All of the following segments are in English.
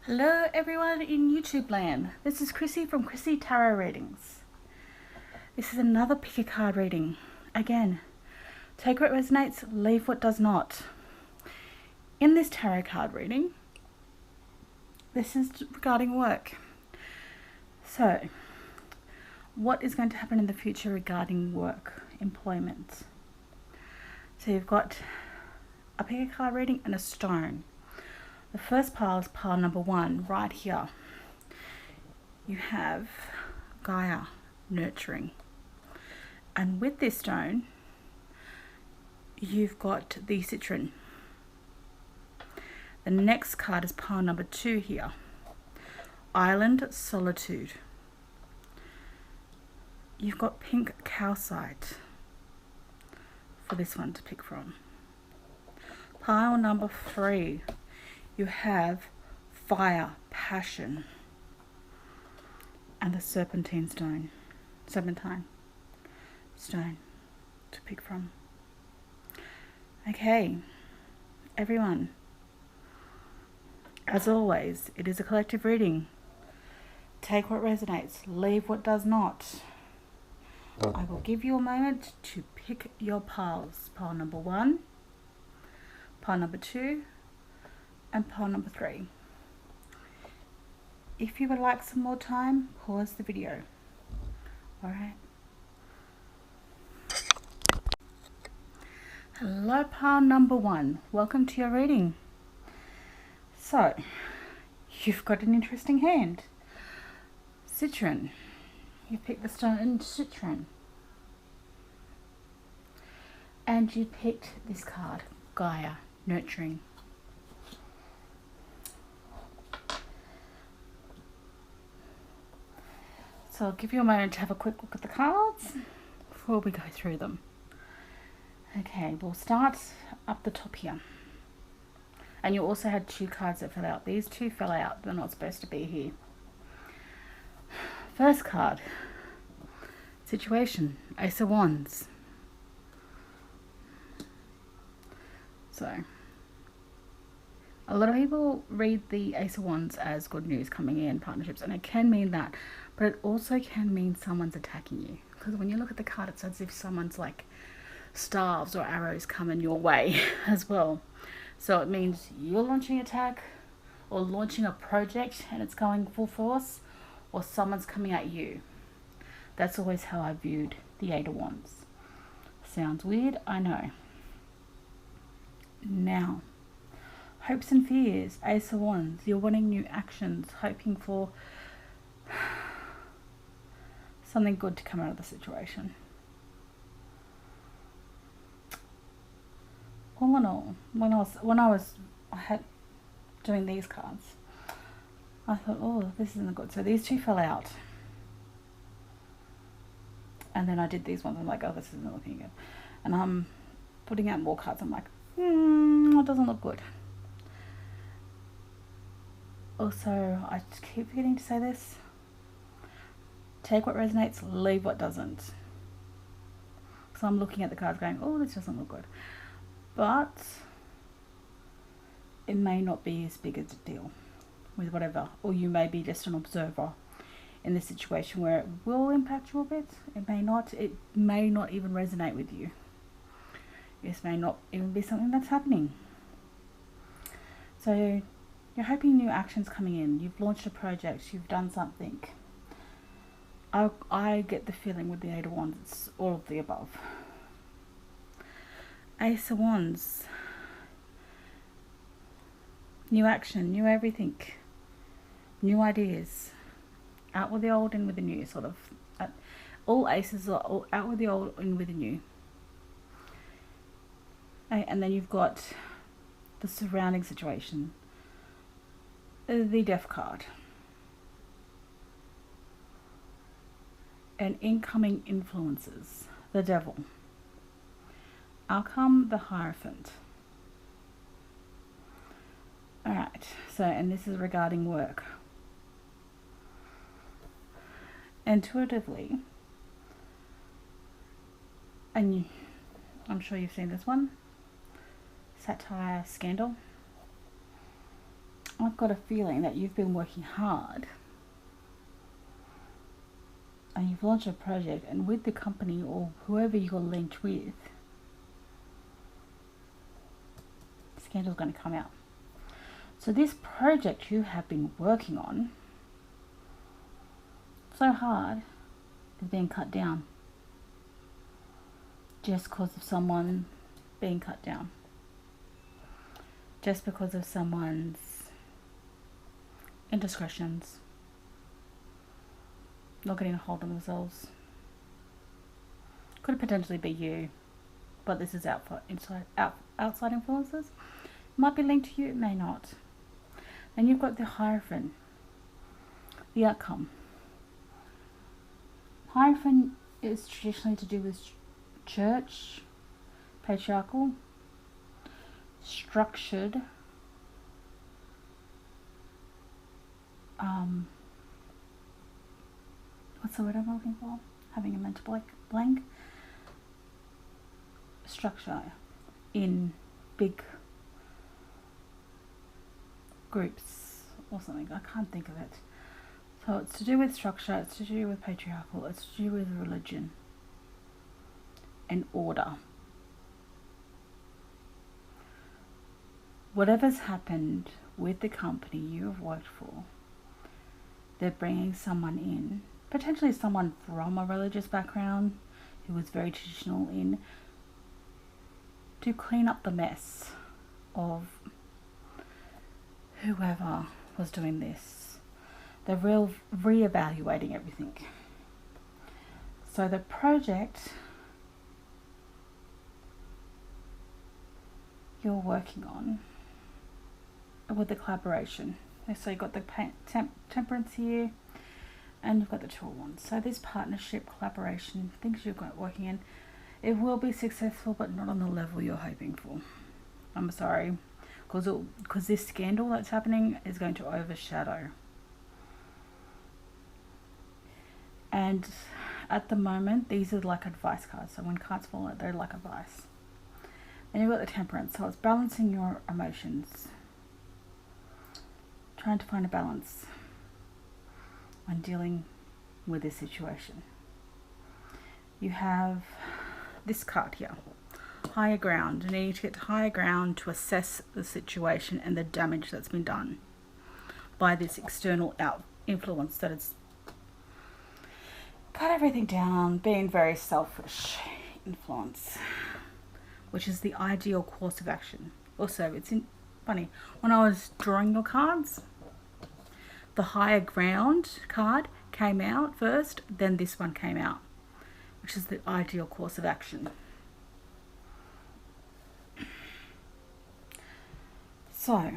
Hello everyone in YouTube land. This is Chrissy from Chrissy Tarot Readings. This is another pick a card reading. Again, take what resonates, leave what does not. In this tarot card reading, this is regarding work. So, what is going to happen in the future regarding work, employment? So you've got a pick a card reading and a stone. The first pile is pile number 1, right here. You have Gaia, nurturing. And with this stone, you've got the citron. The next card is pile number 2 here. Island, solitude. You've got pink calcite for this one to pick from. Pile number 3. You have fire, passion, and the serpentine stone to pick from. Okay, everyone, as always, it is a collective reading. Take what resonates, leave what does not. I will give you a moment to pick your piles. Pile number 1, pile number 2, and pile number 3. If you would like some more time, pause the video. Alright. Hello pile number 1. Welcome to your reading. So, you've got an interesting hand. Citron. You picked the stone citron. And you picked this card, Gaia, nurturing. So I'll give you a moment to have a quick look at the cards before we go through them. Okay, we'll start up the top here. And you also had 2 cards that fell out. These 2 fell out. They're not supposed to be here. First card, situation, Ace of Wands. So, a lot of people read the Ace of Wands as good news coming in, partnerships, and it can mean that, but it also can mean someone's attacking you. Because when you look at the card, it's as if someone's like staves or arrows coming your way as well. So it means you're launching an attack or launching a project and it's going full force, or someone's coming at you. That's always how I viewed the 8 of Wands. Sounds weird, I know. Now, hopes and fears, Ace of Wands. You're wanting new actions, hoping for something good to come out of the situation. All in all, when I was doing these cards, I thought, oh, this isn't good. So these 2 fell out. And then I did these ones. I'm like, oh, this isn't looking good. And I'm putting out more cards. I'm like, it doesn't look good. Also, I just keep forgetting to say this. Take what resonates, leave what doesn't. So I'm looking at the cards going, oh, this doesn't look good. But it may not be as big a deal with whatever. Or you may be just an observer in this situation where it will impact you a bit. It may not. It may not even resonate with you. This may not even be something that's happening. So you're hoping new actions coming in. You've launched a project. You've done something. I get the feeling with the 8 of Wands, it's all of the above. Ace of Wands. New action, new everything. New ideas. Out with the old, in with the new, sort of. All aces are all out with the old, in with the new. And then you've got the surrounding situation. The Death card. And incoming influences. The Devil. Outcome, the Hierophant. Alright, so, and this is regarding work. Intuitively, and I'm sure you've seen this one, satire, scandal. I've got a feeling that you've been working hard and you've launched a project, and with the company or whoever you're linked with, scandal's going to come out. So this project you have been working on so hard is being cut down just because of someone being cut down, just because of someone's indiscretions, not getting a hold of themselves. Could potentially be you, but this is outside influences. It might be linked to you, it may not. And you've got the Hierophant, the outcome. Hierophant is traditionally to do with church, patriarchal, structured, what's the word I'm looking for? Having a mental blank. Structure in big groups or something. I can't think of it. So it's to do with structure, it's to do with patriarchal, it's to do with religion and order. Whatever's happened with the company you have worked for, they're bringing someone in, potentially someone from a religious background who was very traditional, in to clean up the mess of whoever was doing this. They're re-evaluating everything. So the project you're working on with the collaboration. So you've got the temperance here, and you've got the Two of Wands. So this partnership, collaboration, things you've got working in, it will be successful, but not on the level you're hoping for. I'm sorry, because this scandal that's happening is going to overshadow. And at the moment, these are like advice cards. So when cards fall out, they're like advice. Then you've got the temperance. So it's balancing your emotions. Trying to find a balance when dealing with this situation. You have this card here. Higher ground. You need to get to higher ground to assess the situation and the damage that's been done by this external influence that has cut everything down, being very selfish influence, which is the ideal course of action. Also, it's funny, when I was drawing your cards, the higher ground card came out first, then this one came out, which is the ideal course of action. So,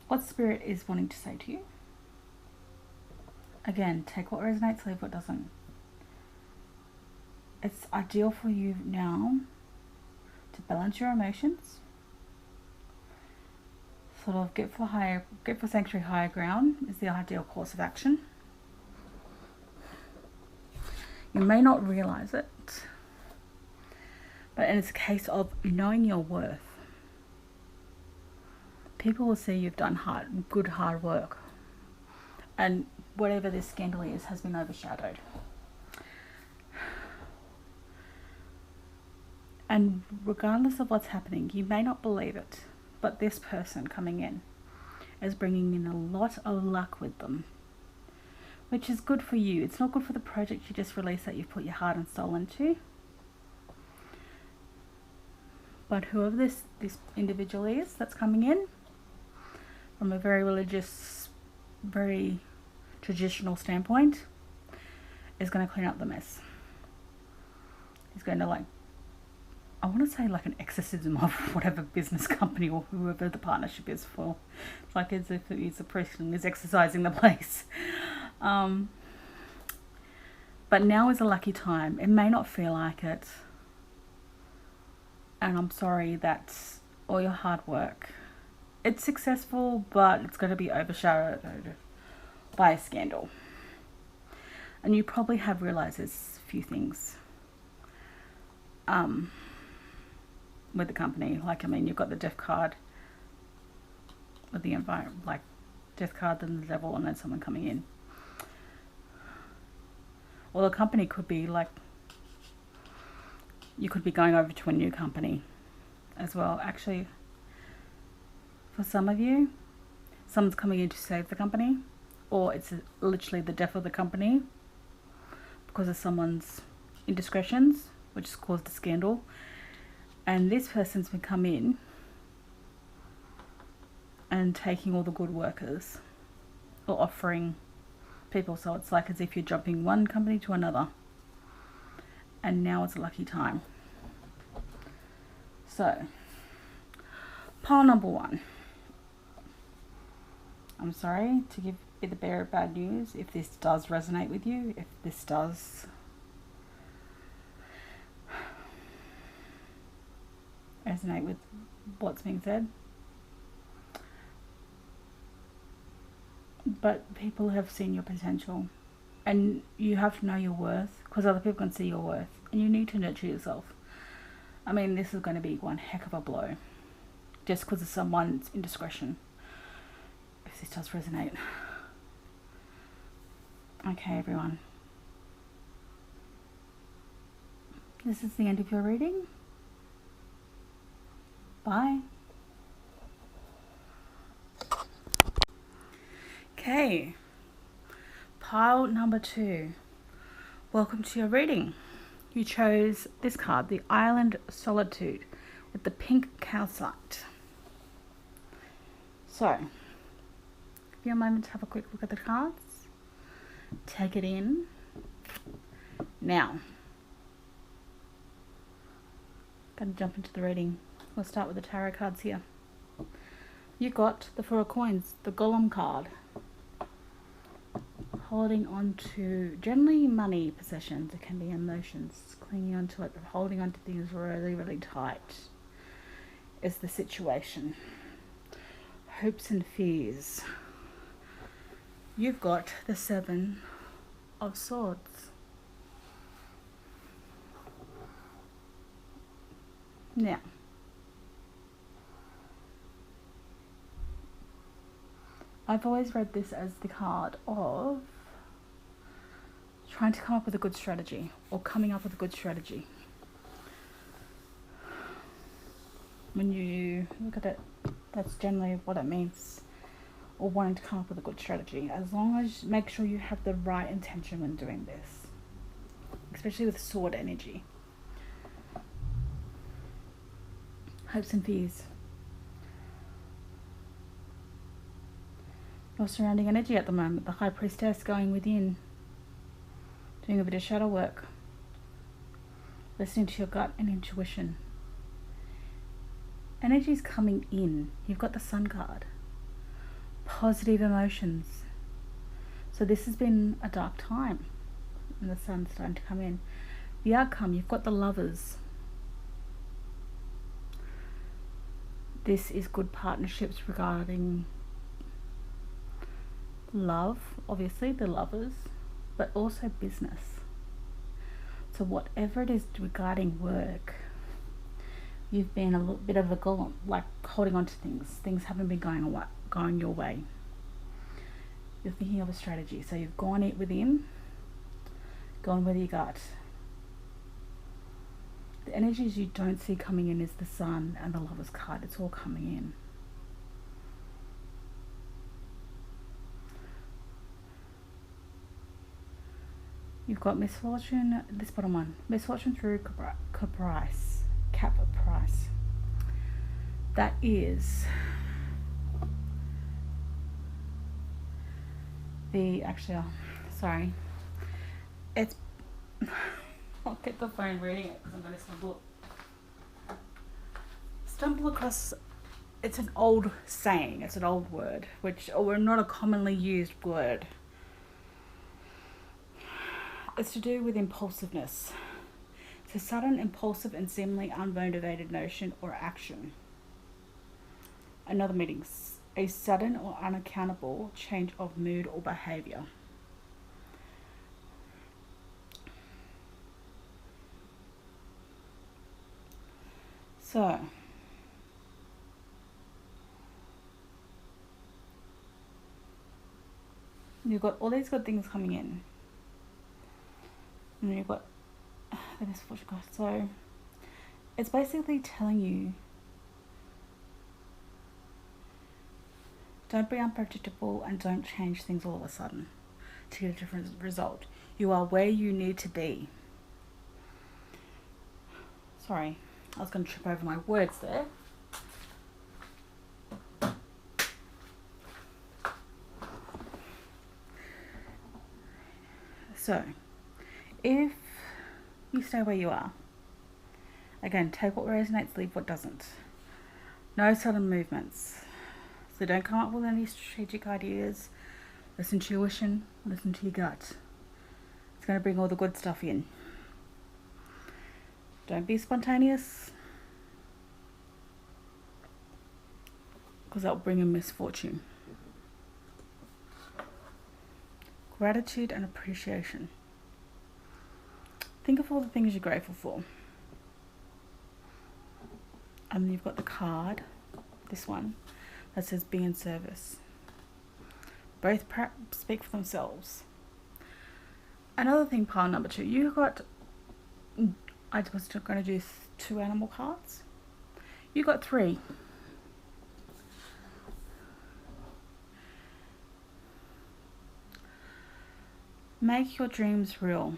what Spirit is wanting to say to you? Again, take what resonates, leave what doesn't. It's ideal for you now to balance your emotions, sort of get for sanctuary, higher ground is the ideal course of action. You may not realize it, but it's a case of knowing your worth. People will see you've done good hard work, and whatever this scandal is has been overshadowed. And regardless of what's happening, you may not believe it, but this person coming in is bringing in a lot of luck with them, which is good for you. It's not good for the project you just released that you've put your heart and soul into. But whoever this individual is that's coming in from a very religious, very traditional standpoint is going to clean up the mess. He's going to I want to say like an exorcism of whatever business company or whoever the partnership is for. It's like as if he's a priest and is exorcising the place. But now is a lucky time. It may not feel like it. And I'm sorry that all your hard work, it's successful, but it's going to be overshadowed by a scandal. And you probably have realized there's a few things with the company. You've got the Death card, with the environment, like death card, then the devil, and then someone coming in. Or the company could be like, you could be going over to a new company as well. Actually, for some of you, someone's coming in to save the company, or it's literally the death of the company because of someone's indiscretions, which has caused a scandal. And this person's been come in and taking all the good workers, or offering people. So it's like as if you're jumping one company to another, and now it's a lucky time. So pile number 1. I'm sorry to give you the bearer of bad news if this does resonate with you, if this does resonate with what's being said. But people have seen your potential, and you have to know your worth, because other people can see your worth, and you need to nurture yourself. I mean, this is going to be one heck of a blow, just because of someone's indiscretion, if this does resonate. Okay, everyone. This is the end of your reading. Bye. Okay, pile number 2. Welcome to your reading. You chose this card, the Island Solitude, with the pink calcite. So, give you a moment to have a quick look at the cards. Take it in. Now, gonna jump into the reading. We'll start with the tarot cards here. You got the 4 of Coins, the Golem card. Holding on to generally money, possessions, it can be emotions, clinging onto it, holding on to things really, really tight is the situation. Hopes and fears. You've got the 7 of Swords. Now, I've always read this as the card of trying to come up with a good strategy, or coming up with a good strategy. When you look at it, that's generally what it means, or wanting to come up with a good strategy, as long as make sure you have the right intention when doing this, especially with sword energy. Hopes and fears. Your surrounding energy at the moment, the High Priestess going within, doing a bit of shadow work, listening to your gut and intuition. Energy's coming in. You've got the Sun card. Positive emotions. So this has been a dark time, and the Sun's starting to come in. The outcome, you've got the Lovers. This is good partnerships regarding love, obviously, the Lovers, but also business. So whatever it is regarding work, you've been a little bit of a golem, like holding on to things. Things haven't been going your way. You're thinking of a strategy. So you've gone it within, gone with your gut. The energies you don't see coming in is the Sun and the Lovers card. It's all coming in. You've got misfortune, this bottom one, misfortune through caprice, cap price. That is the, actually, sorry, it's, I'll get the phone reading it because I'm going to stumble across, it's an old saying, it's an old word, or not a commonly used word. It's to do with impulsiveness. It's a sudden, impulsive, and seemingly unmotivated notion or action. Another meaning, a sudden or unaccountable change of mood or behavior. So, You've got all these good things coming in. And you've got the misfortune card. So it's basically telling you, don't be unpredictable and don't change things all of a sudden to get a different result. You are where you need to be. Sorry, I was going to trip over my words there. So, if you stay where you are, again, take what resonates, leave what doesn't. No sudden movements. So don't come up with any strategic ideas. Listen to your intuition, listen to your gut. It's going to bring all the good stuff in. Don't be spontaneous, because that will bring in misfortune. Gratitude and appreciation. Think of all the things you're grateful for. And then you've got the card, this one, that says be in service. Both speak for themselves. Another thing, pile number 2, you got, I was going to do 2 animal cards. You got 3. Make your dreams real.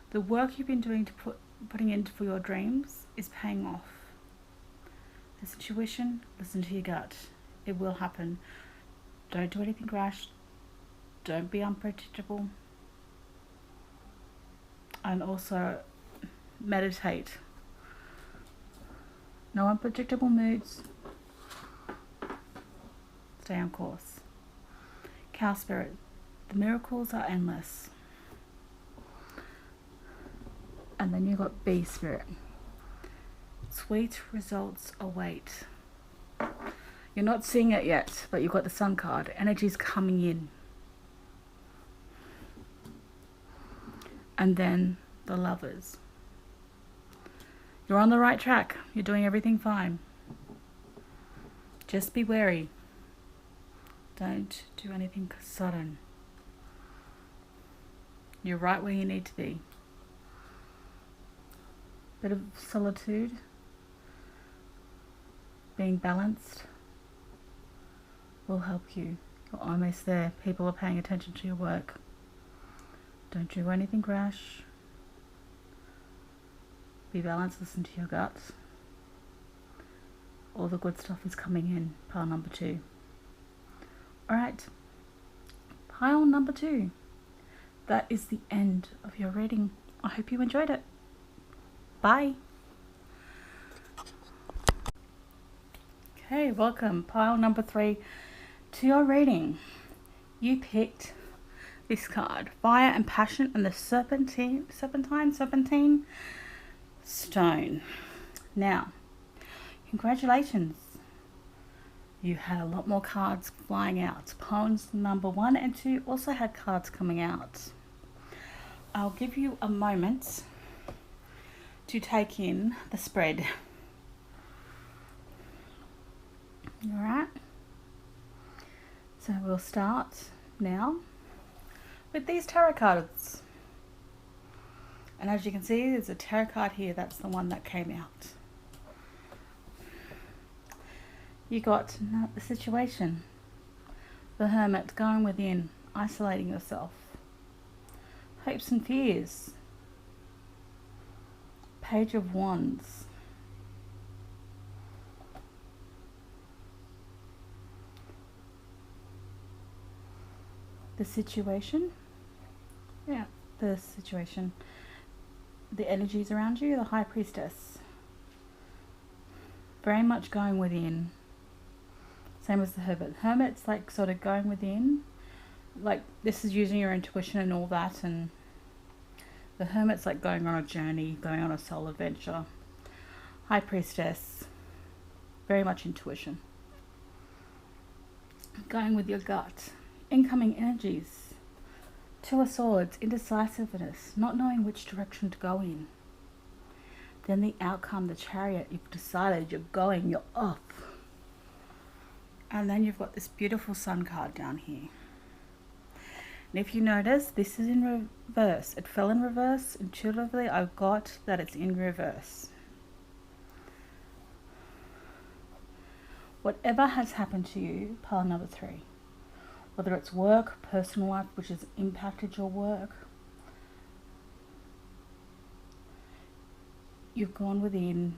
The work you've been doing to putting into for your dreams is paying off. Listen to intuition, listen to your gut. It will happen. Don't do anything rash. Don't be unpredictable. And also meditate. No unpredictable moods. Stay on course. Cow spirit. The miracles are endless. And then you've got bee spirit. Sweet results await. You're not seeing it yet, but you've got the sun card. Energy's coming in. And then the lovers. You're on the right track. You're doing everything fine. Just be wary. Don't do anything sudden. You're right where you need to be. Bit of solitude. Being balanced will help you. You're almost there. People are paying attention to your work. Don't do anything rash. Be balanced, listen to your guts. All the good stuff is coming in. Pile number 2. Alright. Pile number 2. That is the end of your reading. I hope you enjoyed it. Bye. Okay, welcome. Pile number 3 to your reading. You picked this card, Fire and Passion, and the Serpentine Stone. Now, congratulations. You had a lot more cards flying out. Piles number 1 and 2 also had cards coming out. I'll give you a moment to take in the spread. Alright. So we'll start now with these tarot cards. And as you can see, there's a tarot card here. That's the one that came out. You got the situation. The Hermit, going within, isolating yourself. Hopes and fears. Page of Wands. The situation. Yeah, the situation. The energies around you, the High Priestess. Very much going within. Same as the Hermit. Hermit's like sort of going within. Like this is using your intuition and all that, and the Hermit's like going on a journey, going on a soul adventure. High Priestess, very much intuition. Going with your gut. Incoming energies. 2 of Swords, indecisiveness, not knowing which direction to go in. Then the outcome, the Chariot, you've decided you're going, you're off. And then you've got this beautiful Sun card down here. And if you notice, this is in reverse. It fell in reverse. Intuitively, I got that it's in reverse. Whatever has happened to you, pile number 3, whether it's work, personal life, which has impacted your work, you've gone within,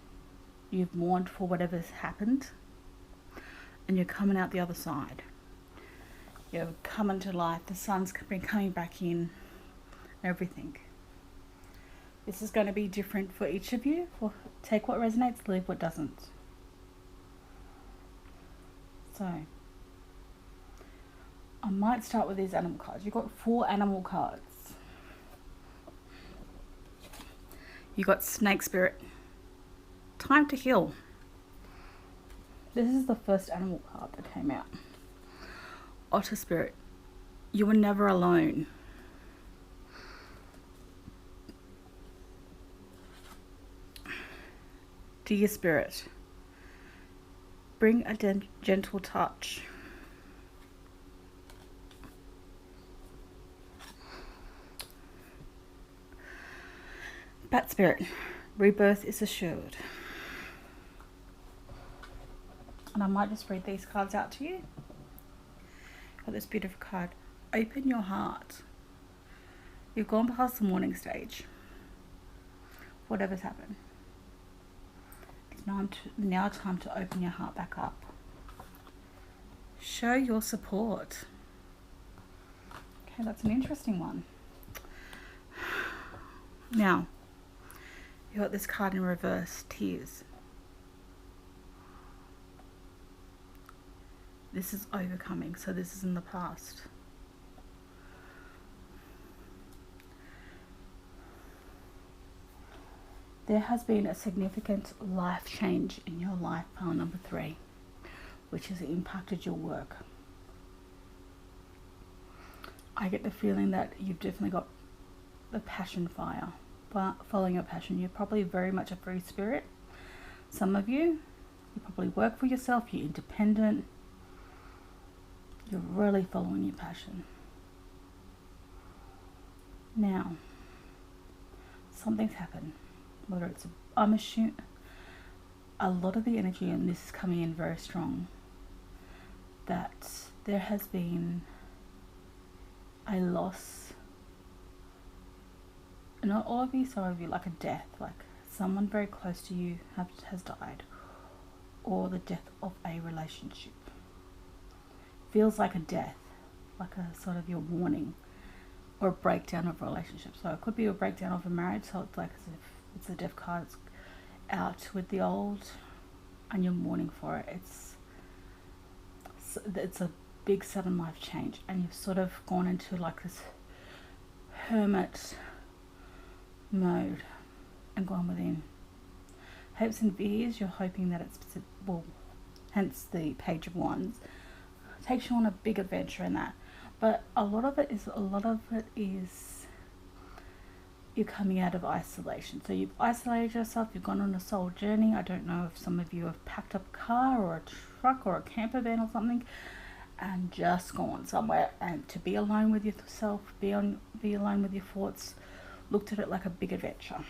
you've mourned for whatever's happened, and you're coming out the other side. You're coming to life. The sun's been coming back in, everything. This is going to be different for each of you. Take what resonates, leave what doesn't. So, I might start with these animal cards. You've got 4 animal cards. You got Snake Spirit. Time to heal. This is the first animal card that came out. Otter Spirit. You were never alone. Deer Spirit. Bring a gentle touch. Bat Spirit. Rebirth is assured. And I might just read these cards out to you. Got this beautiful card. Open your heart. You've gone past the mourning stage. Whatever's happened. It's now time to open your heart back up. Show your support. Okay, that's an interesting one. Now, you got this card in reverse, Tears. This is overcoming, so this is in the past. There has been a significant life change in your life, pile number 3, which has impacted your work. I get the feeling that you've definitely got the passion fire, but following your passion. You're probably very much a free spirit. Some of you probably work for yourself, you're independent, you're really following your passion. Now, something's happened. Whether it's, I'm assuming, a lot of the energy, and this is coming in very strong, that there has been a loss. Not all of you, some of you, like a death, like someone very close to you has died, or the death of a relationship. Feels like a death, like a sort of your mourning, or a breakdown of a relationship. So it could be a breakdown of a marriage, so it's like as if it's a death card, it's out with the old and you're mourning for it. It's a big sudden life change, and you've sort of gone into like this hermit mode and gone within. Hopes and fears, you're hoping that it's, well, hence the Page of Wands, takes you on a big adventure in that. But a lot of it is you're coming out of isolation. So you've isolated yourself, you've gone on a soul journey. I don't know if some of you have packed up a car or a truck or a camper van or something and just gone somewhere, and to be alone with yourself, be alone with your thoughts, looked at it like a big adventure.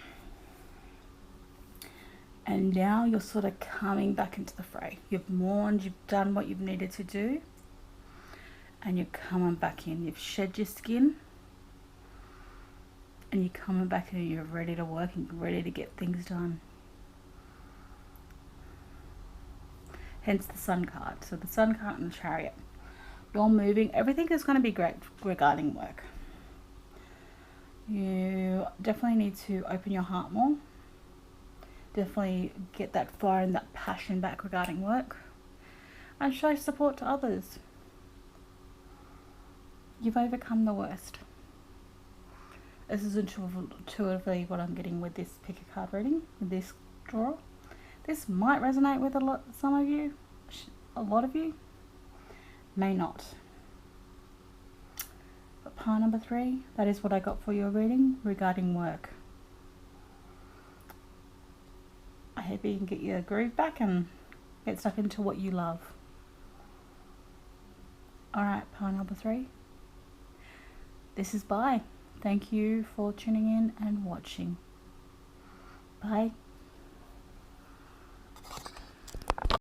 And now you're sort of coming back into the fray. You've mourned, you've done what you've needed to do, and you're coming back in. You've shed your skin, and you're coming back in, and you're ready to work and ready to get things done. Hence the Sun card. So the Sun card and the Chariot. You're moving. Everything is going to be great regarding work. You definitely need to open your heart more. Definitely get that fire and that passion back regarding work. And show support to others. You've overcome the worst. This is intuitively what I'm getting with this pick a card reading, with this draw. This might resonate with some of you, a lot of you, may not. But pile number 3, that is what I got for your reading regarding work. I hope you can get your groove back and get stuck into what you love. Alright, pile number 3. This is bye. Thank you for tuning in and watching. Bye.